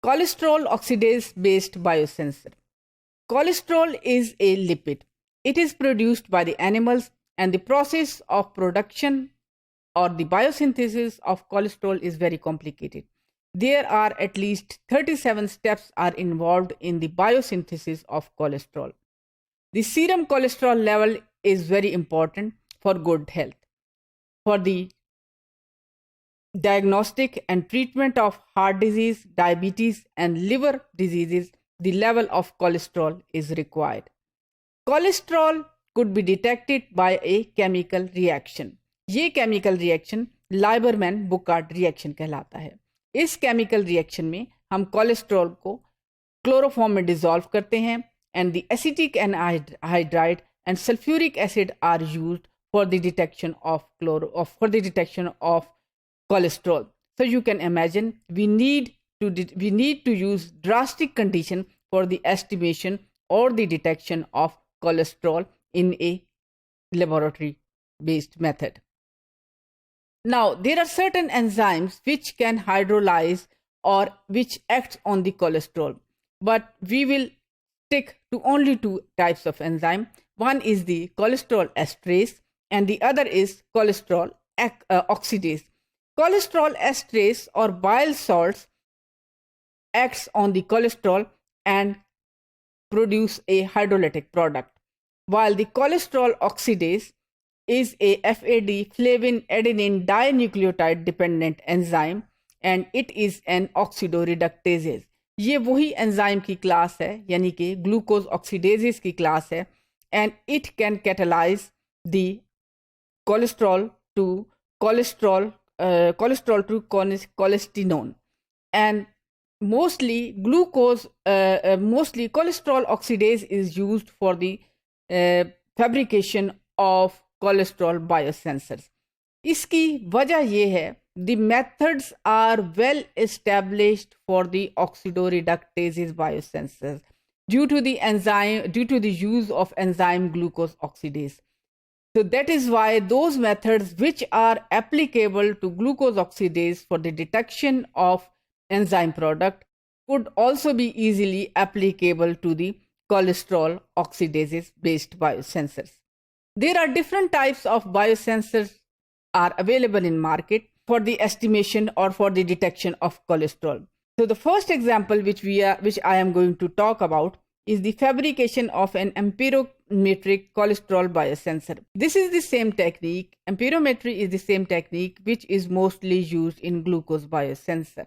Cholesterol oxidase based biosensor. Cholesterol is a lipid. It is produced by the animals, and the process of production or the biosynthesis of cholesterol is very complicated. There are at least 37 steps are involved in the biosynthesis of cholesterol. The serum cholesterol level is very important for good health. For the diagnostic and treatment of heart disease, diabetes, and liver diseases, the level of cholesterol is required. Cholesterol could be detected by a chemical reaction. ये chemical reaction लाइबरमैन-बुकार्ट reaction कहलाता है. इस chemical reaction में हम cholesterol को chloroform में dissolve करते हैं, and the acetic anhydride and sulfuric acid are used for the detection of cholesterol. So you can imagine we need to use drastic condition for the estimation or the detection of cholesterol in a laboratory based method. Now there are certain enzymes which can hydrolyze or which acts on the cholesterol, but we will stick to only two types of enzyme. One is the cholesterol esterase and the other is cholesterol oxidase. Cholesterol esterase or bile salts acts on the cholesterol and produce a hydrolytic product, while the cholesterol oxidase is a FAD flavin adenine dinucleotide dependent enzyme and it is an oxidoreductase. ये वही enzyme की class है, यानी कि glucose ऑक्सीडेजेस की class है, and it can catalyze the cholesterol to cholestyrenol. And mostly cholesterol oxidase is used for the fabrication of cholesterol biosensors. इसकी वजह ये है, the methods are well established for the oxidoreductase biosensors due to the use of enzyme glucose oxidase. So that is why those methods which are applicable to glucose oxidase for the detection of enzyme product could also be easily applicable to the cholesterol oxidase based biosensors. There are different types of biosensors are available in market for the estimation or for the detection of cholesterol. So the first example which I am going to talk about is the fabrication of an amperometric cholesterol biosensor. This is the same technique. Amperometry is the same technique which is mostly used in glucose biosensor.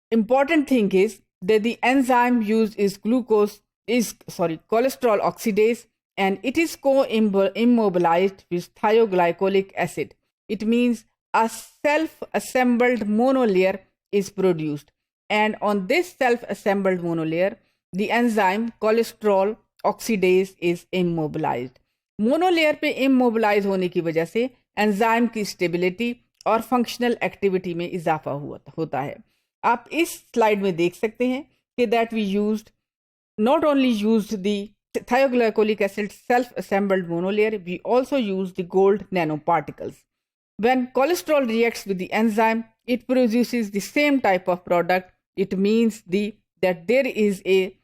Important thing is that the enzyme used is cholesterol oxidase, and it is co-immobilized with thioglycolic acid. It means a self-assembled monolayer is produced, and on this self-assembled monolayer the enzyme cholesterol oxidase is immobilized. Monolayer पे immobilize होने की वजह से enzyme की stability और functional activity में इजाफा होता है. आप इस स्लाइड में देख सकते हैं कि that we not only used the thioglycolic acid self-assembled monolayer, we also used the gold nanoparticles. When cholesterol reacts with the enzyme, it produces the same type of product. It means that there is a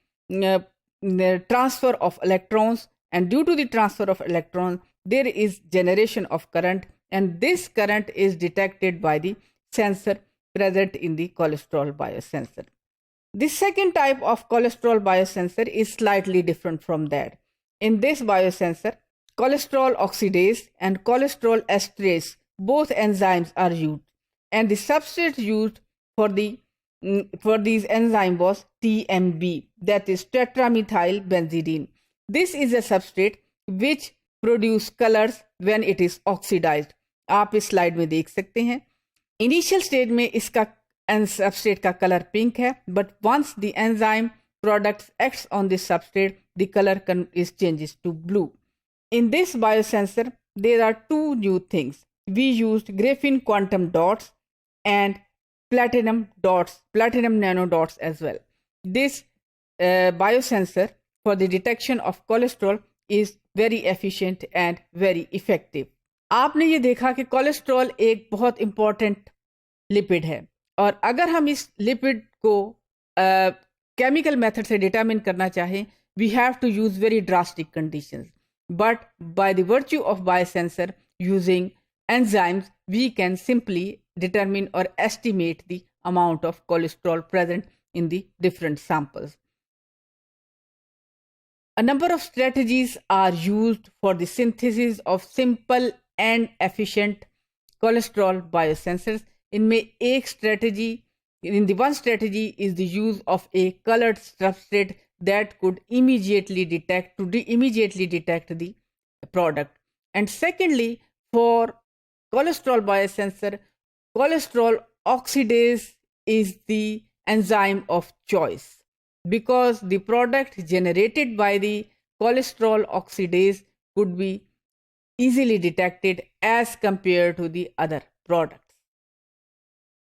transfer of electrons, and due to the transfer of electrons, there is generation of current, and this current is detected by the sensor present in the cholesterol biosensor. The second type of cholesterol biosensor is slightly different from that. In this biosensor, cholesterol oxidase and cholesterol esterase, both enzymes are used, and the substrate used for these enzyme was TMB, that is tetramethylbenzidine. This is a substrate which produce colors when it is oxidized. आप इस slide में देख सकते हैं. Initial stage में इसका substrate का colour pink है, but once the enzyme products acts on this substrate, the color changes to blue. In this biosensor, there are two new things. We used graphene quantum dots and platinum nanodots as well. This biosensor for the detection of cholesterol is very efficient and very effective. आपने ये देखा कि cholesterol एक बहुत important lipid है, और अगर हम इस लिपिड को केमिकल मेथड से डिटरमिन करना चाहें, we have to use very drastic conditions. But by the virtue of biosensor using enzymes, we can simply determine or estimate the amount of cholesterol present in the different samples. A number of strategies are used for the synthesis of simple and efficient cholesterol biosensors. इनमें एक strategy, in the one strategy is the use of a colored substrate that could immediately detect the product. And secondly, for cholesterol biosensor, cholesterol oxidase is the enzyme of choice, because the product generated by the cholesterol oxidase could be easily detected as compared to the other product.